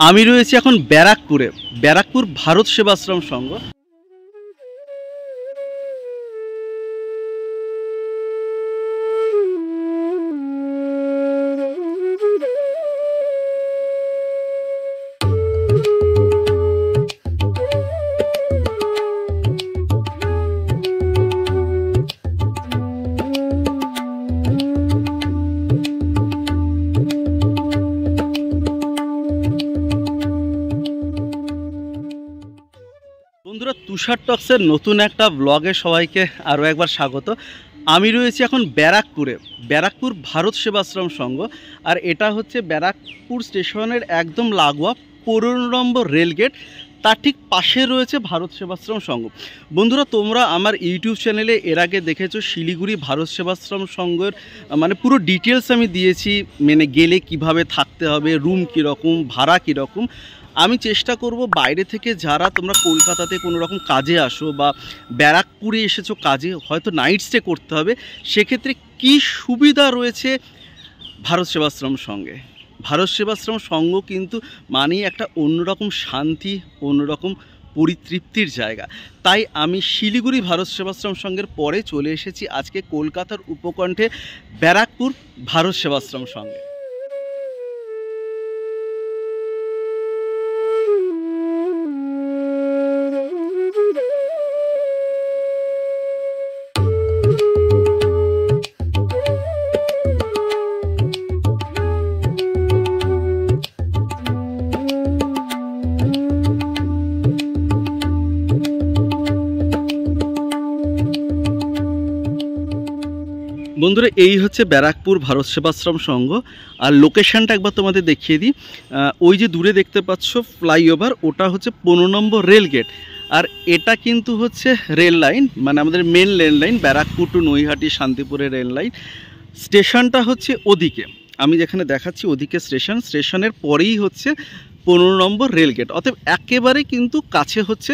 আমি রয়েছি এখন ব্যারাকপুরে, ব্যারাকপুর ভারত সেবাশ্রম সংঘ। বন্ধুরা, তুষার টক্সের নতুন একটা ব্লগে সবাইকে আরও একবার স্বাগত। আমি রয়েছি এখন ব্যারাকপুরে, ব্যারাকপুর ভারত সেবাশ্রম সংঘ। আর এটা হচ্ছে ব্যারাকপুর স্টেশনের একদম লাগোয়া 15 নম্বর রেলগেট, তার ঠিক পাশে রয়েছে ভারত সেবাশ্রম সংঘ। বন্ধুরা, তোমরা আমার ইউটিউব চ্যানেলে এর আগে দেখেছো শিলিগুড়ি ভারত সেবাশ্রম সংঘের মানে পুরো ডিটেলস আমি দিয়েছি, মানে গেলে কিভাবে থাকতে হবে, রুম কীরকম, ভাড়া কীরকম। আমি চেষ্টা করব বাইরে থেকে যারা তোমরা কলকাতাতে কোনো রকম কাজে আসো বা ব্যারাকপুরে এসেছো কাজে, হয়তো নাইট স্টে করতে হবে, সেক্ষেত্রে কি সুবিধা রয়েছে ভারত সেবাশ্রম সঙ্গে। ভারত সেবাশ্রম সংঘ কিন্তু মানেই একটা অন্যরকম শান্তি, অন্যরকম পরিতৃপ্তির জায়গা। তাই আমি শিলিগুড়ি ভারত সেবাশ্রম সংঘের পরে চলে এসেছি আজকে কলকাতার উপকণ্ঠে ব্যারাকপুর ভারত সেবাশ্রম সংঘে। বন্ধুরা, এই হচ্ছে ব্যারাকপুর ভারত সেবাশ্রম সংঘ। আর লোকেশানটা একবার তোমাদের দেখিয়ে দিই। ওই যে দূরে দেখতে পাচ্ছ ফ্লাইওভার, ওটা হচ্ছে 15 নম্বর রেল গেট। আর এটা কিন্তু হচ্ছে রেল লাইন, মানে আমাদের main rail line, Barrackpore to Naihati শান্তিপুরের রেল লাইন। স্টেশনটা হচ্ছে ওদিকে, আমি যেখানে দেখাচ্ছি ওদিকে স্টেশন, স্টেশনের পরেই হচ্ছে 15 নম্বর রেল গেট। অতএব একেবারে কিন্তু কাছে হচ্ছে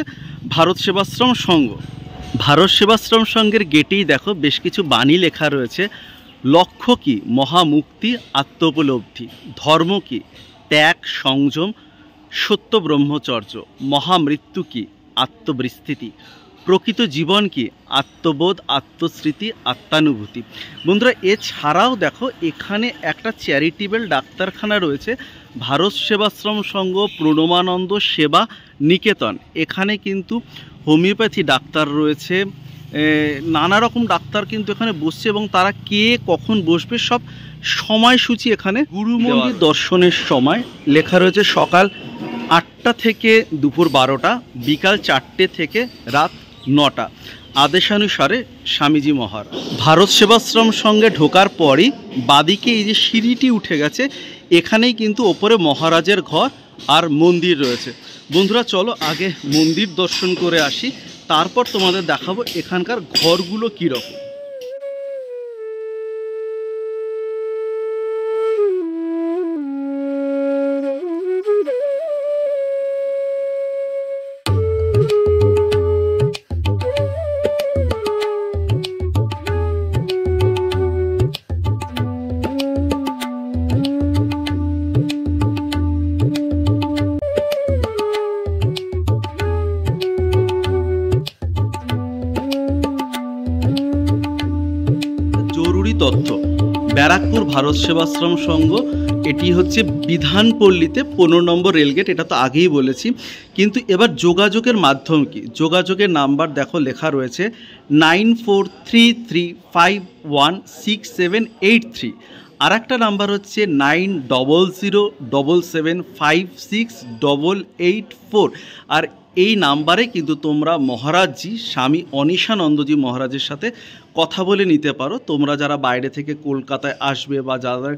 ভারত সেবাশ্রম সংঘ। ভারত সেবাশ্রম সংঘের গেটেই দেখো বেশ কিছু বাণী লেখা রয়েছে। লক্ষ্য কি? মহামুক্তি, আত্মোপলব্ধি। ধর্ম কি? ত্যাগ, সংযম, সত্য ব্রহ্মচর্য। মহামৃত্যু কি? আত্মবিস্তৃতি। প্রকৃত জীবন কি? আত্মবোধ, আত্মস্মৃতি, আত্মানুভূতি। বন্ধুরা, এছাড়াও দেখো এখানে একটা চ্যারিটেবল ডাক্তারখানা রয়েছে, ভারত সেবাশ্রম সংঘ প্রণমানন্দ সেবা নিকেতন। এখানে কিন্তু হোমিওপ্যাথি ডাক্তার রয়েছে, নানা রকম ডাক্তার কিন্তু এখানে বসছে, এবং তারা কে কখন বসবে সব সময়সূচি এখানে। গুরু মন্দির দর্শনের সময় লেখা রয়েছে সকাল 8টা থেকে দুপুর 12টা, বিকাল 4টে থেকে রাত 9টা, আদেশানুসারে স্বামীজি মহারাজ। ভারত সেবাশ্রম সঙ্গে ঢোকার পরই বাদিকে এই যে সিঁড়িটি উঠে গেছে, এখানেই কিন্তু ওপরে মহারাজের ঘর আর মন্দির রয়েছে। বন্ধুরা, চলো আগে মন্দির দর্শন করে আসি, তারপর তোমাদের দেখাবো এখানকার ঘরগুলো কীরকম। তথ্য, ব্যারাকপুর ভারত সেবাশ্রম সংঘ এটি হচ্ছে বিধানপল্লীতে 15 নম্বর রেলগেট, এটা তো আগেই বলেছি। কিন্তু এবার যোগাযোগের মাধ্যম কি? যোগাযোগের নাম্বার দেখো লেখা রয়েছে 9433516783। আর একটা নাম্বার হচ্ছে 900777568884। আর এই নাম্বারে কিন্তু তোমরা মহারাজজি স্বামী অনিশানন্দজি মহারাজের সাথে কথা বলে নিতে পারো। তোমরা যারা বাইরে থেকে কলকাতায় আসবে বা যাদের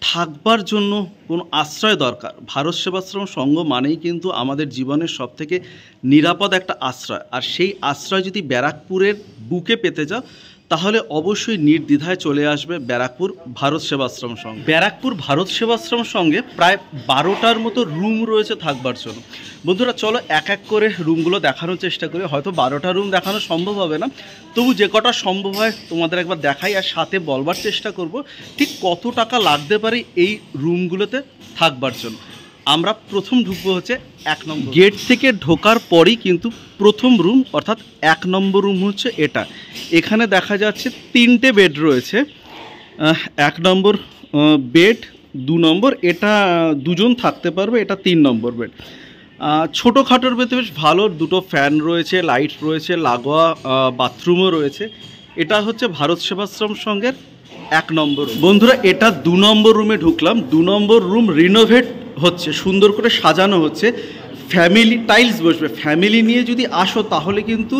থাকবার জন্য কোনো আশ্রয় দরকার, ভারত সেবাশ্রম সংঘ মানেই কিন্তু আমাদের জীবনের সবথেকে নিরাপদ একটা আশ্রয়। আর সেই আশ্রয় যদি ব্যারাকপুরের বুকে পেতে যাও, তাহলে অবশ্যই নির্দ্বিধায় চলে আসবে ব্যারাকপুর ভারত সেবাশ্রম সংঘ। ব্যারাকপুর ভারত সেবাশ্রম সংঘে প্রায় 12টার মতো রুম রয়েছে থাকবার জন্য। বন্ধুরা, চলো এক এক করে রুমগুলো দেখানোর চেষ্টা করি। হয়তো 12টা রুম দেখানো সম্ভব হবে না, তবু যে কটা সম্ভব হয় তোমাদের একবার দেখাই, আর সাথে বলবার চেষ্টা করব ঠিক কত টাকা লাগতে পারে এই রুমগুলোতে থাকবার জন্য। আমরা প্রথম ঢুকবো হচ্ছে 1 নম্বর গেট থেকে ঢোকার পরই কিন্তু প্রথম রুম অর্থাৎ 1 নম্বর রুম হচ্ছে এটা। এখানে দেখা যাচ্ছে 3টে বেড রয়েছে। 1 নম্বর বেড, 2 নম্বর, এটা 2 জন থাকতে পারবে, এটা 3 নম্বর বেড। ছোটোখাটোর ভেতরে বেশ ভালো, 2টো ফ্যান রয়েছে, লাইট রয়েছে, লাগোয়া বাথরুমও রয়েছে। এটা হচ্ছে ভারত সেবাশ্রম সংঘের 1 নম্বর। বন্ধুরা এটা 2 নম্বর রুমে ঢুকলাম। 2 নম্বর রুম রিনোভেট হচ্ছে, সুন্দর করে সাজানো হচ্ছে, ফ্যামিলি টাইলস বসবে। ফ্যামিলি নিয়ে যদি আসো তাহলে কিন্তু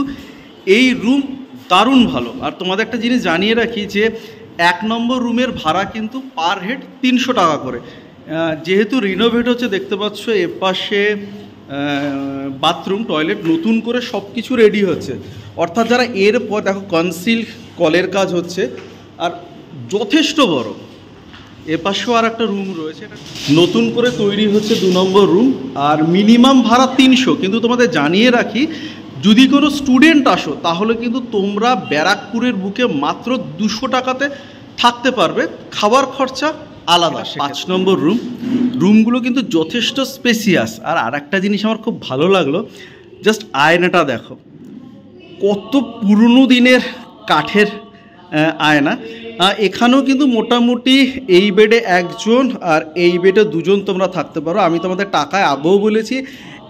এই রুম দারুণ ভালো। আর তোমাদের একটা জিনিস জানিয়ে রাখি যে 1 নম্বর রুমের ভাড়া কিন্তু পার হেড 300 টাকা করে। যেহেতু রিনোভেট হচ্ছে, দেখতে পাচ্ছ এপাশে বাথরুম, টয়লেট নতুন করে সব কিছু রেডি হচ্ছে। অর্থাৎ যারা এরপর দেখো কনসিল কলের কাজ হচ্ছে, আর যথেষ্ট বড়। এপাশেও আর একটা রুম রয়েছে, নতুন করে তৈরি হচ্ছে 2 নম্বর রুম। আর মিনিমাম ভাড়া 300। কিন্তু তোমাদের জানিয়ে রাখি যদি কোনো স্টুডেন্ট আসো তাহলে কিন্তু তোমরা ব্যারাকপুরের বুকে মাত্র 200 টাকাতে থাকতে পারবে, খাবার খরচা আলাদা। 5 নম্বর রুমগুলো কিন্তু যথেষ্ট স্পেসিয়াস। আর একটা জিনিস আমার খুব ভালো লাগলো, জাস্ট আয়নাটা দেখো, কত পুরনো দিনের কাঠের আয়না। এখানেও কিন্তু মোটামুটি এই বেডে 1 জন আর এই বেডে 2 জন তোমরা থাকতে পারো। আমি তোমাদের টাকায় আগেও বলেছি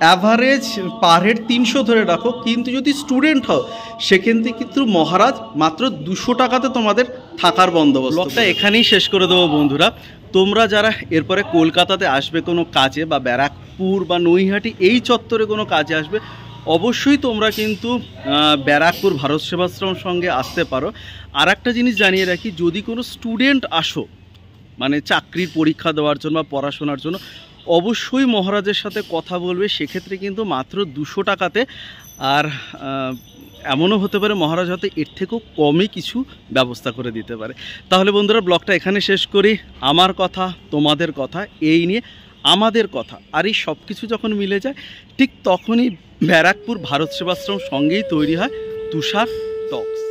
অ্যাভারেজ পার হেড 300 ধরে রাখো, কিন্তু যদি স্টুডেন্ট হও সেখান থেকে কিন্তু মহারাজ মাত্র 200 টাকাতে তোমাদের থাকার বন্দোবস্ত। ব্লগটা এখানেই শেষ করে দেবো বন্ধুরা। তোমরা যারা এরপরে কলকাতাতে আসবে কোনো কাজে, বা ব্যারাকপুর বা নৈহাটি এই চত্বরে কোনো কাজে আসবে, অবশ্যই তোমরা কিন্তু ব্যারাকপুর ভারত সেবাশ্রম সঙ্গে আসতে পারো। আর একটা জিনিস জানিয়ে রাখি, যদি কোনো স্টুডেন্ট আসো মানে চাকরির পরীক্ষা দেওয়ার জন্য বা পড়াশোনার জন্য, অবশ্যই মহারাজের সাথে কথা বলবে, সেক্ষেত্রে কিন্তু মাত্র 200 টাকাতে। আর এমনও হতে পারে মহারাজ হয়তো এর থেকেও কমই কিছু ব্যবস্থা করে দিতে পারে। তাহলে বন্ধুরা ব্লগটা এখানে শেষ করি। আমার কথা, তোমাদের কথা, এই নিয়ে আমাদের কথা, আর এই সব কিছু যখন মিলে যায় ঠিক তখনই ব্যারাকপুর ভারত সেবাশ্রম সঙ্গেই তৈরি হয় তুষার টক্স।